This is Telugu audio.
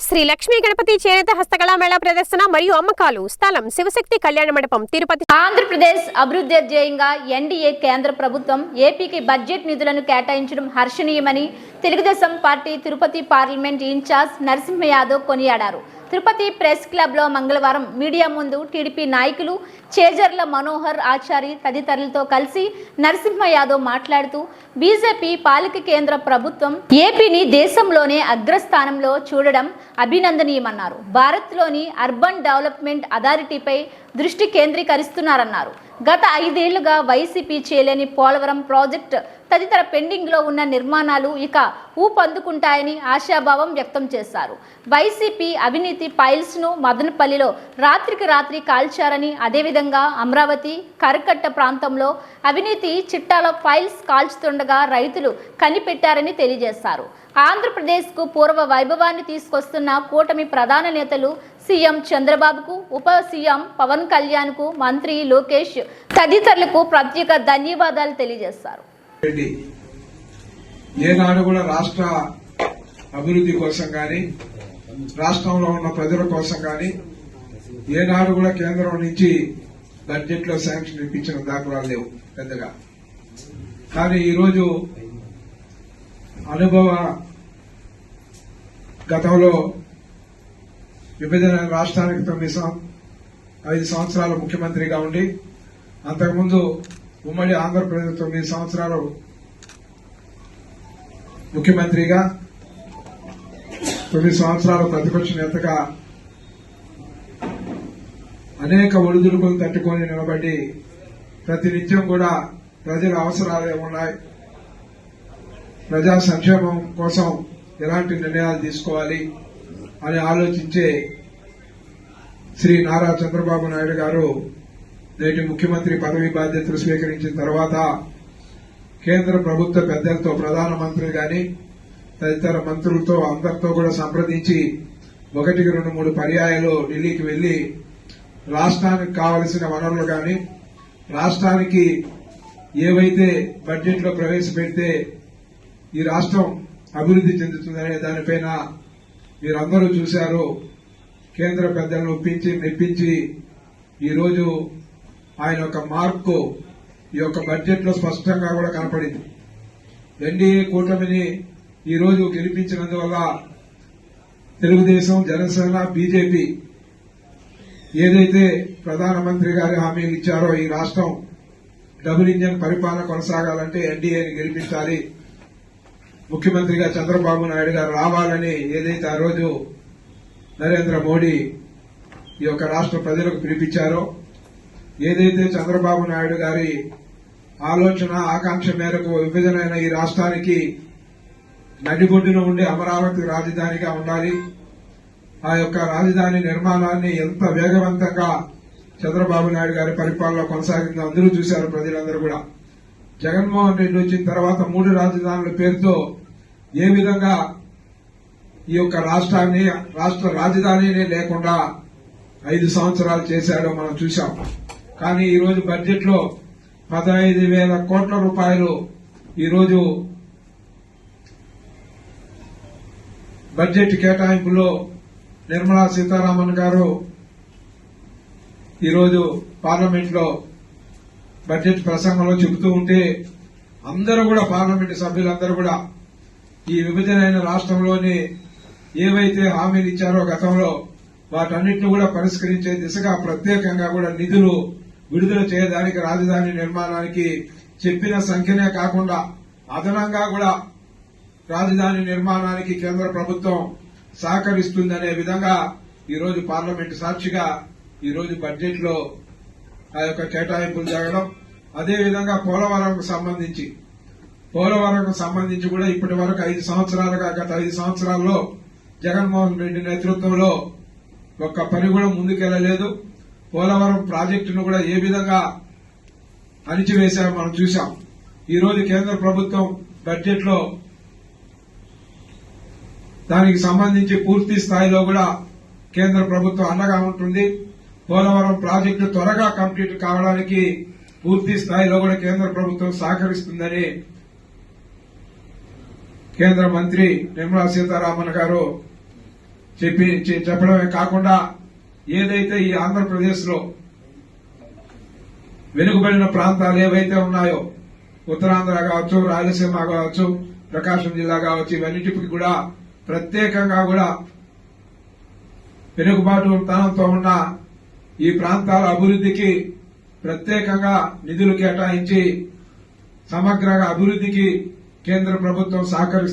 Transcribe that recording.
శ్రీ లక్ష్మీ గణపతి చేనేత హస్తకళా మేళా ప్రదర్శన మరియు అమ్మకాలు. స్థలం శివశక్తి కళ్యాణ మండపం, తిరుపతి. ఆంధ్రప్రదేశ్ అభివృద్ధి ధ్యేయంగా ఎన్డీఏ కేంద్ర ప్రభుత్వం ఏపీకి బడ్జెట్ నిధులను కేటాయించడం హర్షణీయమని Telugu Desam party Tirupati parliament incharge Narasimha Yadav కొనియాడారు. తిరుపతి ప్రెస్ క్లబ్లో మంగళవారం మీడియా ముందు టీడీపీ నాయకులు చేజర్ల మనోహర్ ఆచారి తదితరులతో కలిసి నరసింహ యాదవ్ మాట్లాడుతూ బీజేపీ పాలిక కేంద్ర ప్రభుత్వం ఏపీని దేశంలోనే అగ్రస్థానంలో చూడడం అభినందనీయమన్నారు. భారత్లోని అర్బన్ డెవలప్మెంట్ అథారిటీపై దృష్టి కేంద్రీకరిస్తున్నారన్నారు. గత 5 ఏళ్లుగా వైసీపీ చేయలేని పోలవరం ప్రాజెక్టు తదితర పెండింగ్లో ఉన్న నిర్మాణాలు ఇక ఊపందుకుంటాయని ఆశాభావం వ్యక్తం చేశారు. వైసీపీ అవినీతి ఫైల్స్ను మదనపల్లిలో రాత్రికి రాత్రి కాల్చారని, అదేవిధంగా అమరావతి కరకట్ట ప్రాంతంలో అవినీతి చిట్టాల ఫైల్స్ కాల్చుతుండగా రైతులు కనిపెట్టారని తెలియజేశారు. ఆంధ్రప్రదేశ్కు పూర్వ వైభవాన్ని తీసుకొస్తున్న కూటమి ప్రధాన నేతలు సీఎం చంద్రబాబుకు, ఉప సీఎం పవన్ కళ్యాణ్కు, మంత్రి లోకేష్ తదితరులకు ప్రత్యేక ధన్యవాదాలు తెలియజేశారు. ఏనాడు కూడా రాష్ట్ర అభివృద్ధి కోసం కానీ, రాష్ట్రంలో ఉన్న ప్రజల కోసం కానీ ఏనాడు కూడా కేంద్రం నుంచి బడ్జెట్ లో శాంక్షన్ ఇప్పించిన దాఖలాలు లేవు పెద్దగా. కానీ ఈరోజు అనుభవ గతంలో విభజన రాష్ట్రానికి 5 సంవత్సరాలు ముఖ్యమంత్రిగా ఉండి, అంతకుముందు ఉమ్మడి ఆంధ్రప్రదేశ్ 9 సంవత్సరాలు ముఖ్యమంత్రిగా, 9 సంవత్సరాలు ప్రతిపక్ష నేతగా అనేక ఒడిదుడుకులు తట్టుకొని నిలబడి ప్రతినిత్యం కూడా ప్రజల అవసరాలు ఏమున్నాయి, ప్రజా సంక్షేమం కోసం ఎలాంటి నిర్ణయాలు తీసుకోవాలి అని ఆలోచించే శ్రీ నారా చంద్రబాబు నాయుడు గారు నేటి ముఖ్యమంత్రి పదవి బాధ్యతలు స్వీకరించిన తర్వాత కేంద్ర ప్రభుత్వ పెద్దలతో, ప్రధానమంత్రి గాని తదితర మంత్రులతో అందరితో కూడా సంప్రదించి 1కి 2-3 పర్యాయాలు ఢిల్లీకి వెళ్లి రాష్ట్రానికి కావలసిన వనరులు గాని, రాష్ట్రానికి ఏవైతే బడ్జెట్ లో ప్రవేశపెడితే ఈ రాష్ట్రం అభివృద్ధి చెందుతుందనే దానిపైన మీరందరూ చూశారు. కేంద్ర పెద్దలను ఒప్పించి మెప్పించి ఈరోజు ఆయన యొక్క మార్కు ఈ యొక్క బడ్జెట్ లో స్పష్టంగా కూడా కనపడింది. ఎన్డీఏ కూటమిని ఈరోజు గెలిపించినందువల్ల తెలుగుదేశం, జనసేన, బీజేపీ ఏదైతే ప్రధానమంత్రి గారి హామీలు ఇచ్చారో ఈ రాష్ట్రం డబుల్ ఇంజన్ పరిపాలన కొనసాగాలంటే ఎన్డీఏని గెలిపించాలి, ముఖ్యమంత్రిగా చంద్రబాబు నాయుడు గారు రావాలని ఏదైతే ఆ రోజు నరేంద్ర మోడీ ఈ యొక్క రాష్ట్ర ప్రజలకు పిలిపించారో, ఏదైతే చంద్రబాబు నాయుడు గారి ఆలోచన ఆకాంక్ష మేరకు విభజనైన ఈ రాష్ట్రానికి నడిబొడ్డున ఉండే అమరావతి రాజధానిగా ఉండాలి, ఆ యొక్క రాజధాని నిర్మాణాన్ని ఎంత వేగవంతంగా చంద్రబాబు నాయుడు గారి పరిపాలన కొనసాగిందో అందరూ చూశారు ప్రజలందరూ కూడా. జగన్మోహన్ రెడ్డి వచ్చిన తర్వాత 3 రాజధానుల పేరుతో ఏ విధంగా ఈ యొక్క రాష్ట్రాన్ని, రాష్ట్ర రాజధానినే లేకుండా 5 సంవత్సరాలు చేశాడో మనం చూశాం. కానీ ఈరోజు బడ్జెట్ లో 15,000 కోట్ల రూపాయలు ఈరోజు బడ్జెట్ కేటాయింపులో నిర్మలా సీతారామన్ గారు ఈరోజు పార్లమెంట్ లో బడ్జెట్ ప్రసంగంలో చెబుతూ ఉంటే అందరూ కూడా, పార్లమెంటు సభ్యులందరూ కూడా ఈ విభజన రాష్ట్రంలోని ఏవైతే హామీలు ఇచ్చారో గతంలో వాటన్నిటిని కూడా పరిష్కరించే దిశగా ప్రత్యేకంగా కూడా నిధులు విడుదల చేయడానికి, రాజధాని నిర్మాణానికి చెప్పిన సంఖ్యనే కాకుండా అదనంగా కూడా రాజధాని నిర్మాణానికి కేంద్ర ప్రభుత్వం సహకరిస్తుందనే విధంగా ఈరోజు పార్లమెంటు సాక్షిగా ఈరోజు బడ్జెట్ లో ఆ యొక్క కేటాయింపులు జరగడం, అదేవిధంగా పోలవరంకు సంబంధించి కూడా ఇప్పటి వరకు 5 సంవత్సరాలుగా, గత 5 సంవత్సరాల్లో జగన్మోహన్ రెడ్డి నేతృత్వంలో ఒక్క పని కూడా ముందుకెళ్లలేదు. పోలవరం ప్రాజెక్టును కూడా ఏ విధంగా అణిచివేశారో మనం చూశాం. ఈరోజు కేంద్ర ప్రభుత్వం బడ్జెట్ లో దానికి సంబంధించి పూర్తి స్థాయిలో కూడా కేంద్ర ప్రభుత్వం అండగా ఉంటుంది. పోలవరం ప్రాజెక్టు త్వరగా కంప్లీట్ కావడానికి పూర్తి స్థాయిలో కూడా కేంద్ర ప్రభుత్వం సహకరిస్తుందని కేంద్ర మంత్రి నిర్మలా సీతారామన్ గారు చెప్పడమే కాకుండా ఏదైతే ఈ ఆంధ్రప్రదేశ్ లో వెనుకబడిన ప్రాంతాలు ఏవైతే ఉన్నాయో ఉత్తరాంధ్ర కావచ్చు, రాయలసీమ కావచ్చు, ప్రకాశం జిల్లా కావచ్చు, ఇవన్నిటికి కూడా ప్రత్యేకంగా కూడా వెనుకబాటుతనంతో ఉన్న ఈ ప్రాంతాల అభివృద్ధికి ప్రత్యేకంగా నిధులు కేటాయించి సమగ్రంగా అభివృద్ధికి కేంద్ర ప్రభుత్వం సహకరిస్తుంది.